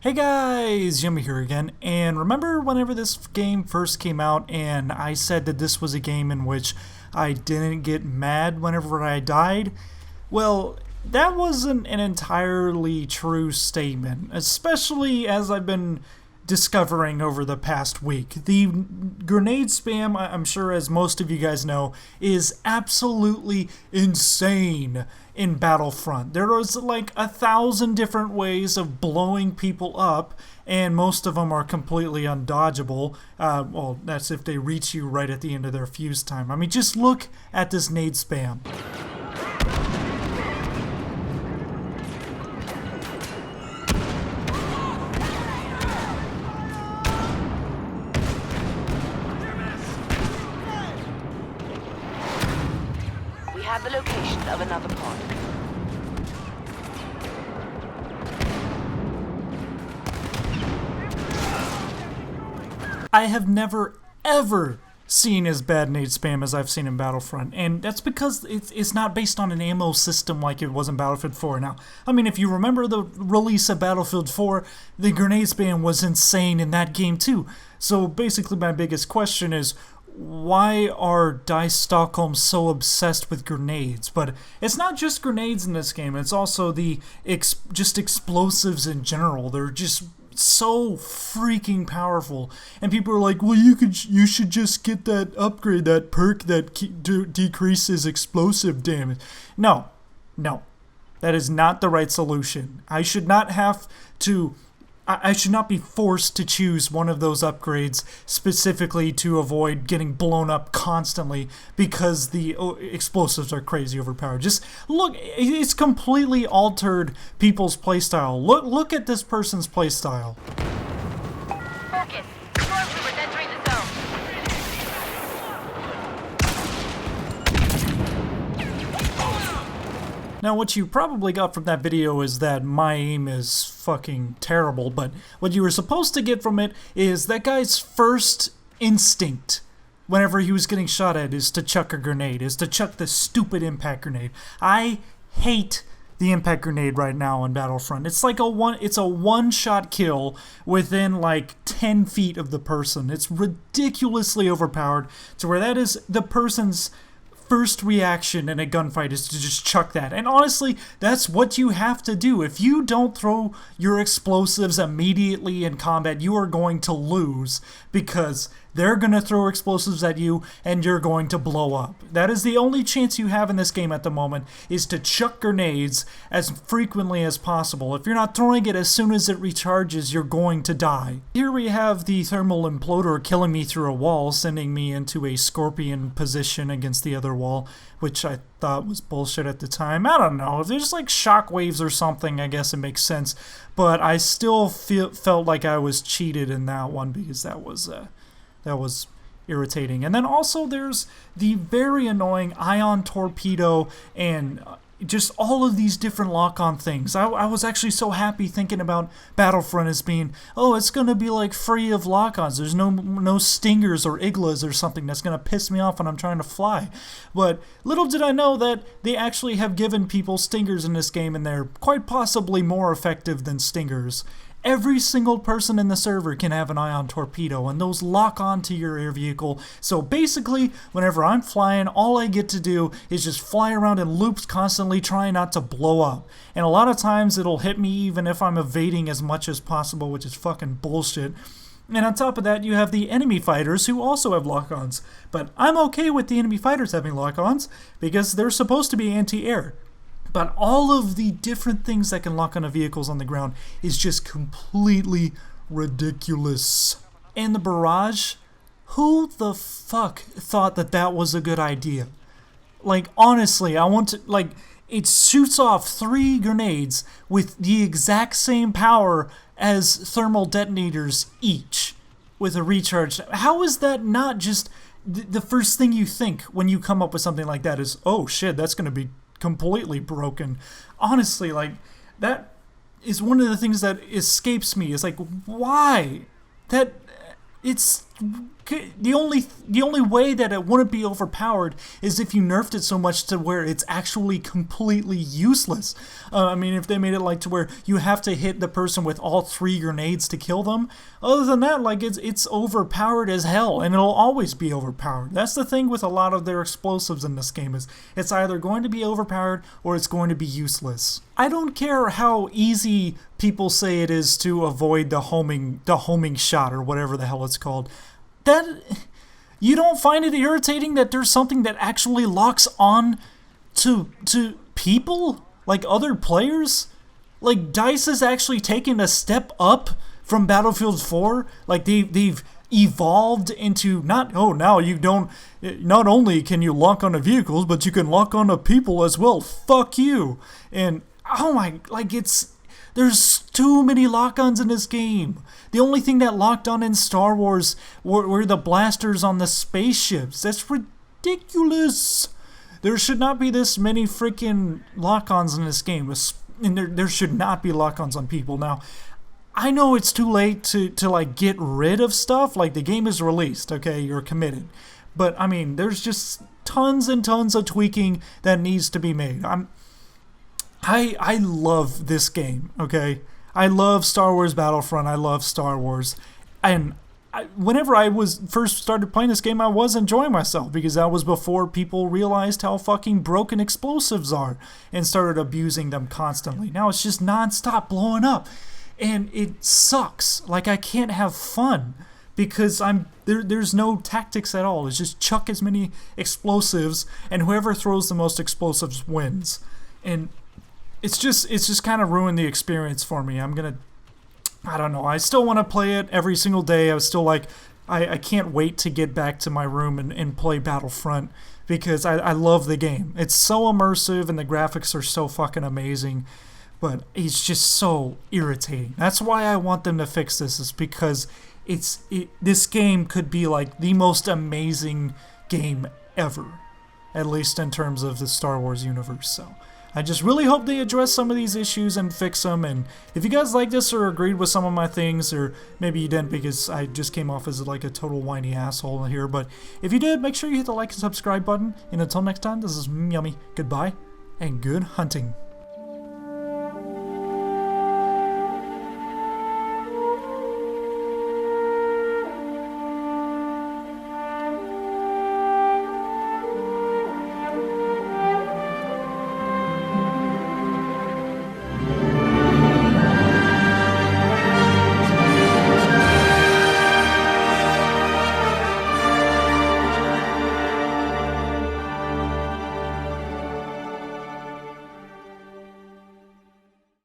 Hey guys, Yummy here again, and remember whenever this game first came out and I said that this was a game in which I didn't get mad whenever I died? Well, that wasn't an entirely true statement, especially as I've been discovering over the past week. The grenade spam, I'm sure as most of you guys know, is absolutely insane in Battlefront. There was like 1,000 different ways of blowing people up, and most of them are completely undodgeable. Well, that's if they reach you right at the end of their fuse time. I mean, just look at this nade spam. We have the location of another pod. I have never, ever seen as bad nade spam as I've seen in Battlefront, and that's because it's not based on an ammo system like it was in Battlefield 4. Now, I mean, if you remember the release of Battlefield 4, the grenade spam was insane in that game too. So basically my biggest question is, why are DICE Stockholm so obsessed with grenades? But it's not just grenades in this game, it's also the just explosives in general. They're just so freaking powerful, and people are like, well, you should just get that upgrade, that perk that decreases explosive damage. No, that is not the right solution. I should not be forced to choose one of those upgrades specifically to avoid getting blown up constantly because the explosives are crazy overpowered. Just look, it's completely altered people's playstyle. Look at this person's playstyle. Focus. Stormtroopers entering the zone. Now, what you probably got from that video is that my aim is fucking terrible, but what you were supposed to get from it is that guy's first instinct whenever he was getting shot at is to chuck a grenade, is to chuck the stupid impact grenade. I hate the impact grenade right now in Battlefront. It's like it's a one-shot kill within like 10 feet of the person. It's ridiculously overpowered to where that is the person's first reaction in a gunfight is to just chuck that. And honestly, that's what you have to do. If you don't throw your explosives immediately in combat, you are going to lose because they're going to throw explosives at you and you're going to blow up. That is the only chance you have in this game at the moment, is to chuck grenades as frequently as possible. If you're not throwing it as soon as it recharges, you're going to die. Here we have the thermal imploder killing me through a wall, sending me into a scorpion position against the other wall, which I thought was bullshit at the time. I don't know. If there's like shockwaves or something, I guess it makes sense. But I still felt like I was cheated in that one because that was irritating. And then also there's the very annoying ion torpedo and just all of these different lock-on things. I was actually so happy thinking about Battlefront as being, oh, it's going to be like free of lock-ons. There's no stingers or iglas or something that's going to piss me off when I'm trying to fly. But little did I know that they actually have given people stingers in this game, and they're quite possibly more effective than stingers. Every single person in the server can have an ion torpedo, and those lock onto your air vehicle. So basically, whenever I'm flying, all I get to do is just fly around in loops constantly, trying not to blow up. And a lot of times it'll hit me even if I'm evading as much as possible, which is fucking bullshit. And on top of that, you have the enemy fighters who also have lock-ons. But I'm okay with the enemy fighters having lock-ons because they're supposed to be anti-air. But all of the different things that can lock onto vehicles on the ground is just completely ridiculous. And the barrage, who the fuck thought that that was a good idea? Like, honestly, it shoots off 3 grenades with the exact same power as thermal detonators each with a recharge. How is that not just the first thing you think when you come up with something like that is, oh shit, that's going to be completely broken. Honestly, like, that is one of the things that escapes me. Is like, why? It's the only way that it wouldn't be overpowered is if you nerfed it so much to where it's actually completely useless. I mean, if they made it like to where you have to hit the person with all 3 grenades to kill them. Other than that, like it's overpowered as hell, and it'll always be overpowered. That's the thing with a lot of their explosives in this game, is it's either going to be overpowered or it's going to be useless. I don't care how easy people say it is to avoid the homing shot or whatever the hell it's called. That you don't find it irritating that there's something that actually locks on to people, like other players? Like DICE has actually taken a step up from Battlefield 4. Like they've evolved into now you don't, not only can you lock onto vehicles, but you can lock onto people as well. Fuck you. And oh my, like there's too many lock-ons in this game. The only thing that locked on in Star Wars were the blasters on the spaceships. That's ridiculous. There should not be this many freaking lock-ons in this game. And there should not be lock-ons on people. Now, I know it's too late to like get rid of stuff. Like, the game is released, okay? You're committed. But, I mean, there's just tons and tons of tweaking that needs to be made. I love this game, okay? I love Star Wars Battlefront. I love Star Wars. And whenever I first started playing this game, I was enjoying myself, because that was before people realized how fucking broken explosives are and started abusing them constantly. Now it's just non-stop blowing up. And it sucks. Like, I can't have fun because there's no tactics at all. It's just chuck as many explosives, and whoever throws the most explosives wins. And it's just kind of ruined the experience for me. I don't know. I still want to play it every single day. I was still like, I can't wait to get back to my room and play Battlefront, because I love the game. It's so immersive and the graphics are so fucking amazing, but it's just so irritating. That's why I want them to fix this, is because this game could be like the most amazing game ever, at least in terms of the Star Wars universe. So I just really hope they address some of these issues and fix them. And if you guys like this or agreed with some of my things, or maybe you didn't because I just came off as like a total whiny asshole here, but if you did, make sure you hit the like and subscribe button. And until next time, this is Yummy. Goodbye and good hunting.